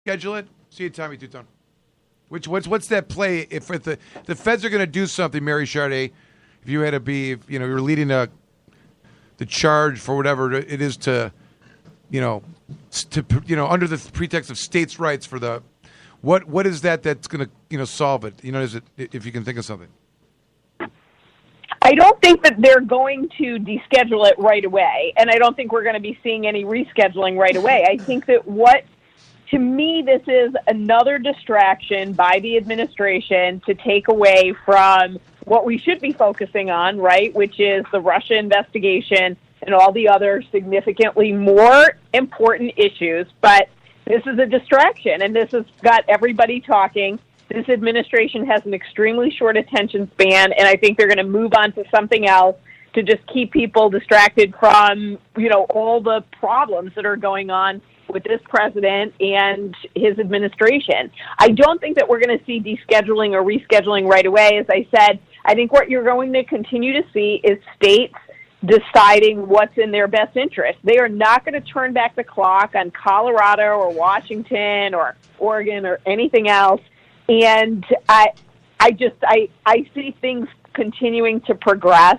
schedule it? See you, Tommy Tutone. What's that play? If the feds are going to do something, Mary Charday, if you had to be, you're leading the charge for whatever it is to under the pretext of states' rights for the, what is that's going to solve it? Is it, if you can think of something? I don't think that they're going to deschedule it right away, and I don't think we're going to be seeing any rescheduling right away. I think that to me, this is another distraction by the administration to take away from what we should be focusing on, right, which is the Russia investigation and all the other significantly more important issues. But this is a distraction, and this has got everybody talking. This administration has an extremely short attention span, and I think they're going to move on to something else to just keep people distracted from, all the problems that are going on with this president and his administration. I don't think that we're going to see descheduling or rescheduling right away. As I said, I think what you're going to continue to see is states deciding what's in their best interest. They are not going to turn back the clock on Colorado or Washington or Oregon or anything else. And I see things continuing to progress.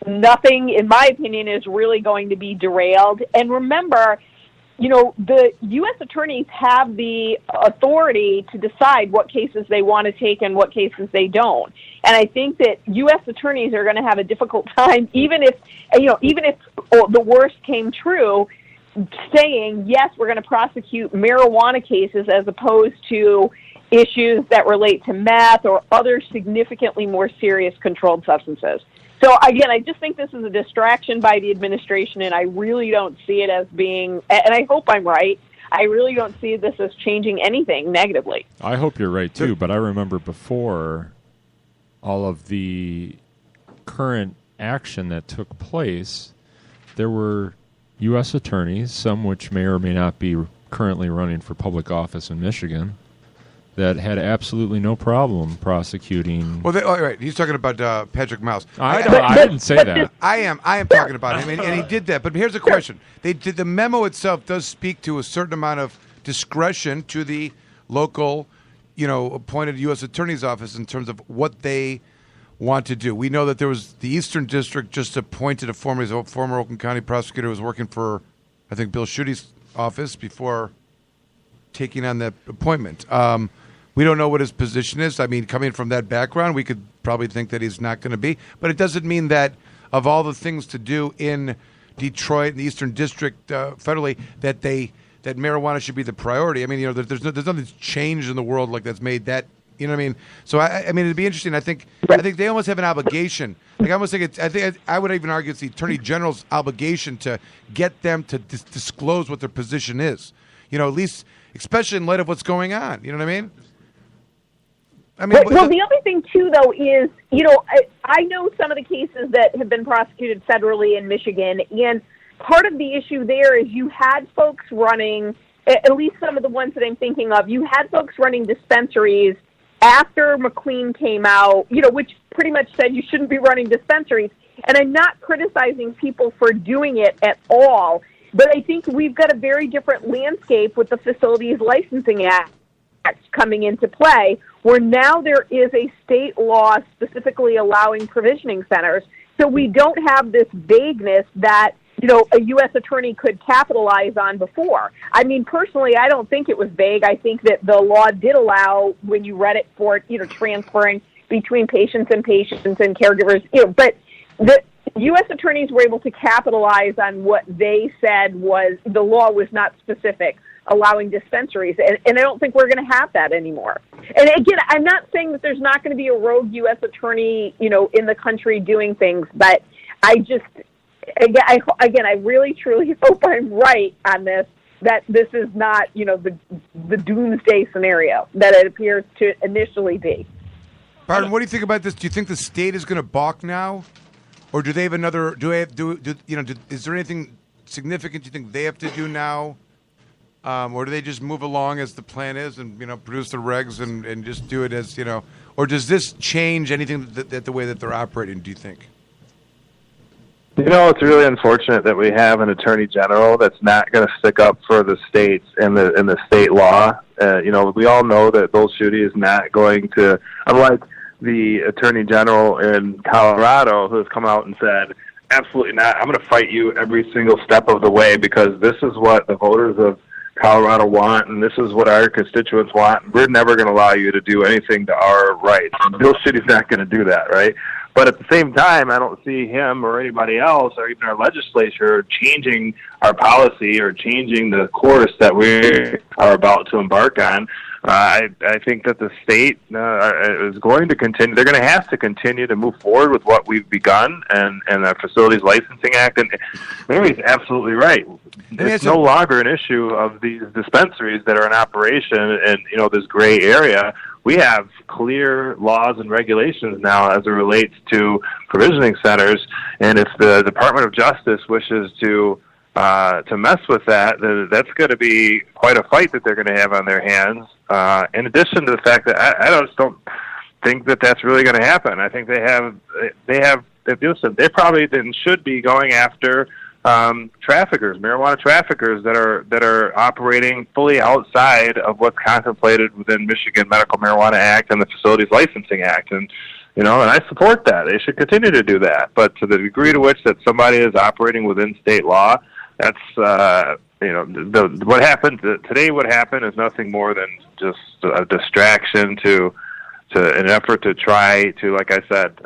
Nothing, in my opinion, is really going to be derailed. And remember, the U.S. attorneys have the authority to decide what cases they want to take and what cases they don't. And I think that U.S. attorneys are going to have a difficult time, even if the worst came true, saying, yes, we're going to prosecute marijuana cases as opposed to issues that relate to meth or other significantly more serious controlled substances. So, again, I just think this is a distraction by the administration, and I really don't see it as being, and I hope I'm right, I really don't see this as changing anything negatively. I hope you're right, too, but I remember before all of the current action that took place, there were U.S. attorneys, some which may or may not be currently running for public office in Michigan, that had absolutely no problem prosecuting. Well, right. He's talking about Patrick Mouse. I didn't say that. I am talking about him, and he did that. But here's the question: the memo itself does speak to a certain amount of discretion to the local, appointed U.S. Attorney's Office in terms of what they want to do. We know that there was the Eastern District just appointed a former Oakland County prosecutor who was working for, I think, Bill Schuette's office before taking on that appointment. We don't know what his position is. I mean, coming from that background, we could probably think that he's not going to be. But it doesn't mean that of all the things to do in Detroit and the Eastern District federally, that marijuana should be the priority. I mean, there's nothing that's changed in the world like that's made that. You know what I mean? So I mean, it'd be interesting. I think they almost have an obligation. Like I almost think I would even argue it's the Attorney General's obligation to get them to disclose what their position is. At least, especially in light of what's going on. You know what I mean? Well, the other thing, too, though, is, I know some of the cases that have been prosecuted federally in Michigan, and part of the issue there is you had folks running, at least some of the ones that I'm thinking of, you had folks running dispensaries after McLean came out, which pretty much said you shouldn't be running dispensaries. And I'm not criticizing people for doing it at all, but I think we've got a very different landscape with the Facilities Licensing Act coming into play, where now there is a state law specifically allowing provisioning centers. So we don't have this vagueness that, a U.S. attorney could capitalize on before. I mean, personally, I don't think it was vague. I think that the law did allow, when you read it, for, transferring between patients and caregivers, but the U.S. attorneys were able to capitalize on what they said was the law was not specific, allowing dispensaries, and I don't think we're going to have that anymore. And again, I'm not saying that there's not going to be a rogue U.S. attorney, in the country doing things, but I just, again, I really, truly hope I'm right on this, that this is not, the doomsday scenario that it appears to initially be. Pardon, what do you think about this? Do you think the state is going to balk now? Or do they have another, is there anything significant you think they have to do now? Or do they just move along as the plan is and, produce the regs and just do it as, or does this change anything that the way that they're operating, do you think? You know, it's really unfortunate that we have an attorney general that's not going to stick up for the states and the state law. You know, we all know that Bill Schuette is not going to, unlike the attorney general in Colorado, who has come out and said, absolutely not, I'm going to fight you every single step of the way because this is what the voters of Colorado want, and this is what our constituents want. We're never going to allow you to do anything to our rights. Bill Schuette's not going to do that, right? But at the same time, I don't see him or anybody else or even our legislature changing our policy or changing the course that we are about to embark on. I think that the state is going to continue. They're going to have to continue to move forward with what we've begun and the Facilities Licensing Act. And Mary's absolutely right. It's no longer an issue of these dispensaries that are in operation and, you know, this gray area. We have clear laws and regulations now as it relates to provisioning centers, and if the Department of Justice wishes to mess with that, then that's going to be quite a fight that they're going to have on their hands. In addition to the fact that I just don't think that that's really going to happen. I think they probably then should be going after traffickers, marijuana traffickers that are operating fully outside of what's contemplated within Michigan Medical Marijuana Act and the Facilities Licensing Act. And, you know, and I support that. They should continue to do that. But to the degree to which that somebody is operating within state law, that's, you know, what happened today, what happened is nothing more than just a distraction to an effort to try to, like I said,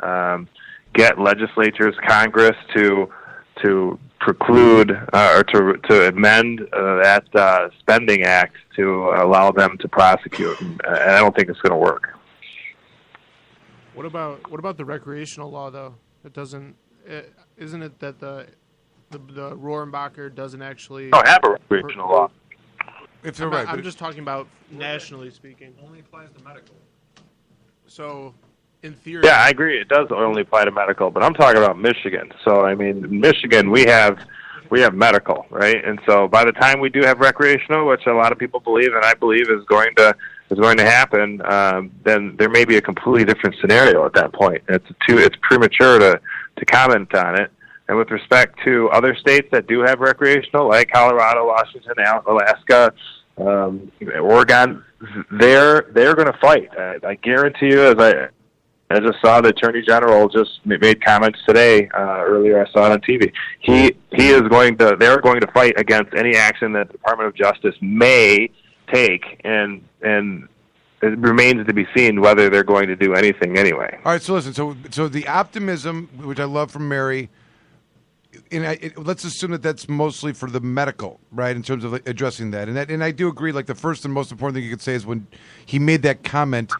get legislatures, Congress to preclude or to amend that spending act to allow them to prosecute. And I don't think it's going to work. What about the recreational law though? It doesn't. Isn't it that the Rohrabacher doesn't actually don't have a recreational law? If they're right, I'm just talking about nationally speaking. Only applies to medical. So, in theory, yeah, I agree. It does only apply to medical, but I'm talking about Michigan. So, I mean, in Michigan, we have medical, right? And so, by the time we do have recreational, which a lot of people believe, and I believe is going to happen, then there may be a completely different scenario at that point. It's premature to comment on it. And with respect to other states that do have recreational, like Colorado, Washington, Alaska, Oregon, they're going to fight. I guarantee you, as I just saw the Attorney General just made comments today. Earlier, I saw it on TV. They're going to fight against any action that the Department of Justice may take, and it remains to be seen whether they're going to do anything anyway. All right. So listen. So the optimism, which I love from Mary. Let's assume that that's mostly for the medical, right, in terms of addressing that. And I do agree, like, the first and most important thing you could say is when he made that comment,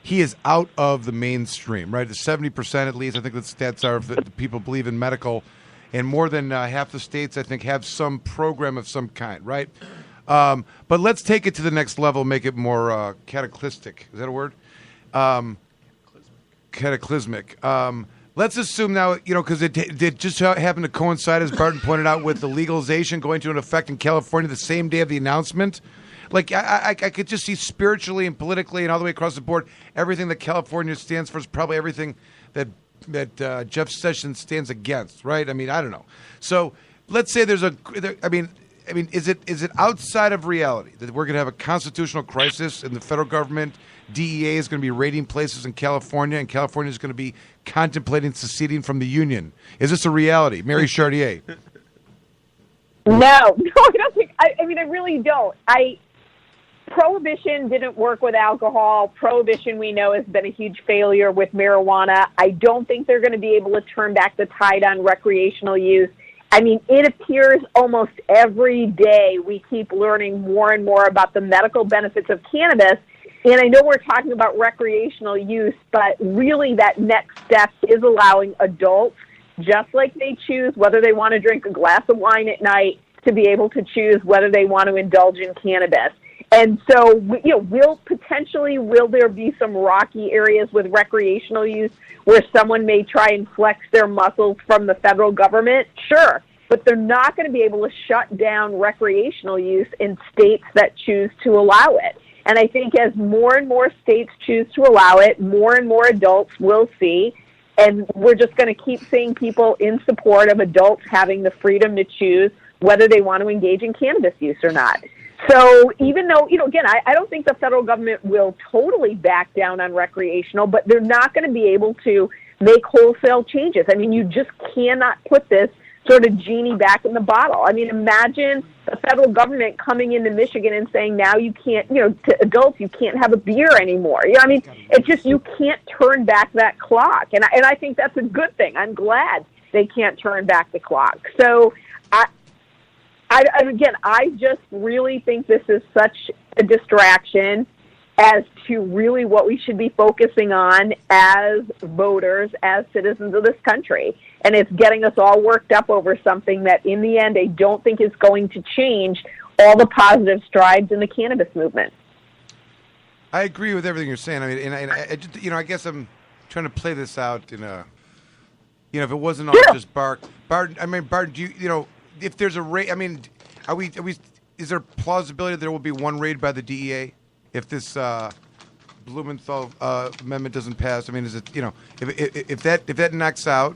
he is out of the mainstream, right? 70% at least, I think the stats are, of the people believe in medical. And more than half the states, I think, have some program of some kind, right? But let's take it to the next level, make it more cataclysmic. Is that a word? Cataclysmic. Let's assume now, you know, because it just happened to coincide, as Barton pointed out, with the legalization going into effect in California the same day of the announcement. Like, I could just see spiritually and politically and all the way across the board, everything that California stands for is probably everything that Jeff Sessions stands against, right? I mean, I don't know. So let's say is it outside of reality that we're going to have a constitutional crisis in the federal government? DEA is going to be raiding places in California, and California is going to be contemplating seceding from the union. Is this a reality? Mary Chartier. No, I don't think. I mean, I really don't. Prohibition didn't work with alcohol. Prohibition, we know, has been a huge failure with marijuana. I don't think they're going to be able to turn back the tide on recreational use. I mean, it appears almost every day we keep learning more and more about the medical benefits of cannabis. And I know we're talking about recreational use, but really that next step is allowing adults, just like they choose whether they want to drink a glass of wine at night, to be able to choose whether they want to indulge in cannabis. And so, you know, will there be some rocky areas with recreational use where someone may try and flex their muscles from the federal government? Sure. But they're not going to be able to shut down recreational use in states that choose to allow it. And I think as more and more states choose to allow it, more and more adults will see and we're just going to keep seeing people in support of adults having the freedom to choose whether they want to engage in cannabis use or not. So even though, again, I don't think the federal government will totally back down on recreational, but they're not going to be able to make wholesale changes. I mean, you just cannot put this sort of genie back in the bottle. I mean, imagine the federal government coming into Michigan and saying now you can't, to adults, you can't have a beer anymore. I mean, it's just, you can't turn back that clock. And I think that's a good thing. I'm glad they can't turn back the clock. So I just really think this is such a distraction as to really what we should be focusing on as voters, as citizens of this country. And it's getting us all worked up over something that, in the end, I don't think is going to change all the positive strides in the cannabis movement. I agree with everything you're saying. I mean, and I just, I guess I'm trying to play this out in a, if it wasn't all just Bart. Bart, do you, if there's a raid, I mean, are we? Is there plausibility there will be one raid by the DEA if this Blumenthal amendment doesn't pass? I mean, is it, if that knocks out?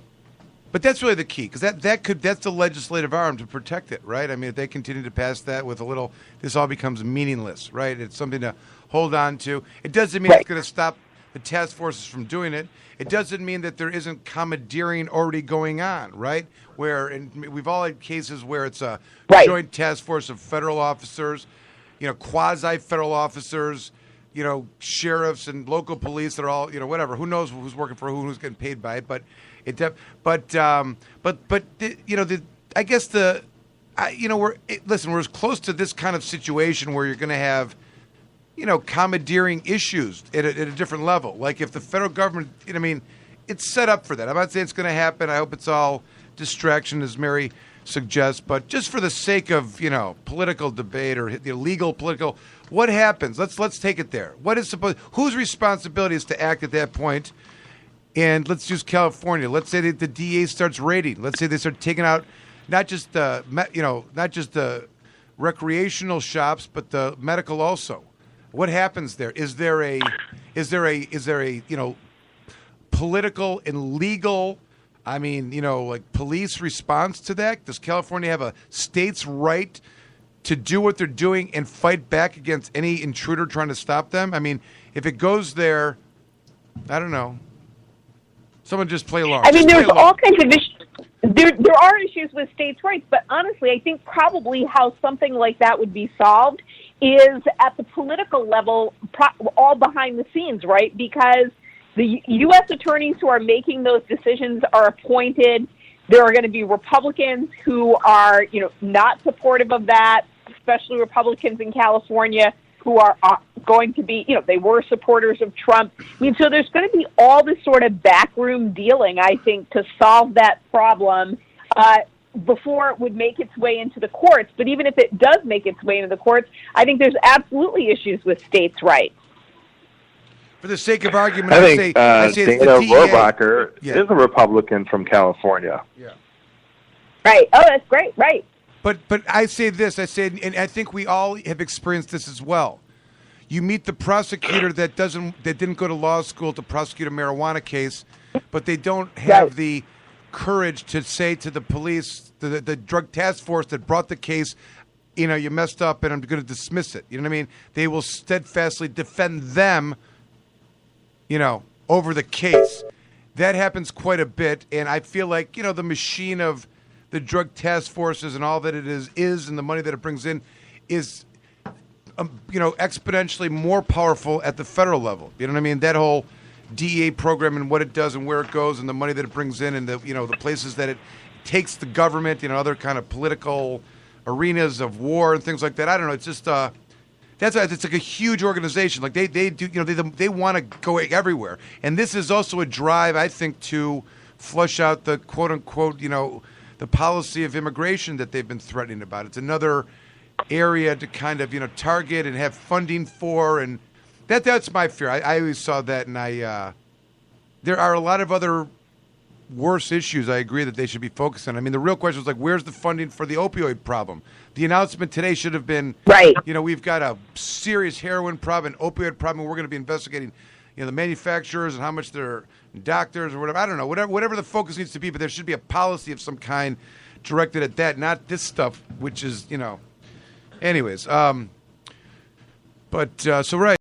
But that's really the key, because that's the legislative arm to protect it, right? I mean, if they continue to pass that with a little, this all becomes meaningless, right? It's something to hold on to. It doesn't mean it's going to stop the task forces from doing it. It doesn't mean that there isn't commandeering already going on, right? We've all had cases where it's a joint task force of federal officers, quasi-federal officers, sheriffs and local police that are all, whatever. Who knows who's working for who's getting paid by it? But I guess we're as close to this kind of situation where you're going to have, commandeering issues at a different level. Like if the federal government, it's set up for that. I'm not saying it's going to happen. I hope it's all distraction, as Mary suggests, but just for the sake of, political debate or the legal political, what happens? Let's take it there. Whose responsibility is to act at that point? And let's use California. Let's say that the DA starts raiding. Let's say they start taking out not just the recreational shops, but the medical also. What happens there? Is there a political and legal, police response to that? Does California have a state's right to do what they're doing and fight back against any intruder trying to stop them? I mean, if it goes there, I don't know. Someone just play along. I mean, there's all kinds of issues. There are issues with states' rights, but honestly, I think probably how something like that would be solved is at the political level, all behind the scenes, right? Because the U.S. attorneys who are making those decisions are appointed. There are going to be Republicans who are, not supportive of that, especially Republicans in California who are going to be, they were supporters of Trump. I mean, so there's going to be all this sort of backroom dealing, I think, to solve that problem before it would make its way into the courts. But even if it does make its way into the courts, I think there's absolutely issues with states' rights. For the sake of argument, I think Dana Rohrabacher is a Republican from California. Yeah. Right. Oh, that's great. Right. But I say this, and I think we all have experienced this as well. You meet the prosecutor that didn't go to law school to prosecute a marijuana case, but they don't have the courage to say to the police, the drug task force that brought the case, you messed up and I'm going to dismiss it. You know what I mean? They will steadfastly defend them, over the case. That happens quite a bit, and I feel like, the machine of the drug task forces and all that it is and the money that it brings in is, exponentially more powerful at the federal level. You know what I mean? That whole DEA program and what it does and where it goes and the money that it brings in and the places that it takes the government, other kind of political arenas of war and things like that. I don't know. It's just it's like a huge organization. Like they do, they want to go everywhere. And this is also a drive, I think, to flush out the quote unquote, the policy of immigration that they've been threatening about. It's another area to kind of, target and have funding for, and that's my fear. I always saw that, and there are a lot of other worse issues I agree that they should be focused on. I mean, the real question is like, where's the funding for the opioid problem? The announcement today should have been, right. We've got a serious heroin problem, an opioid problem, we're going to be investigating, the manufacturers and how much they're doctors or whatever. I don't know, whatever the focus needs to be, but there should be a policy of some kind directed at that, not this stuff, which is, anyways. So right.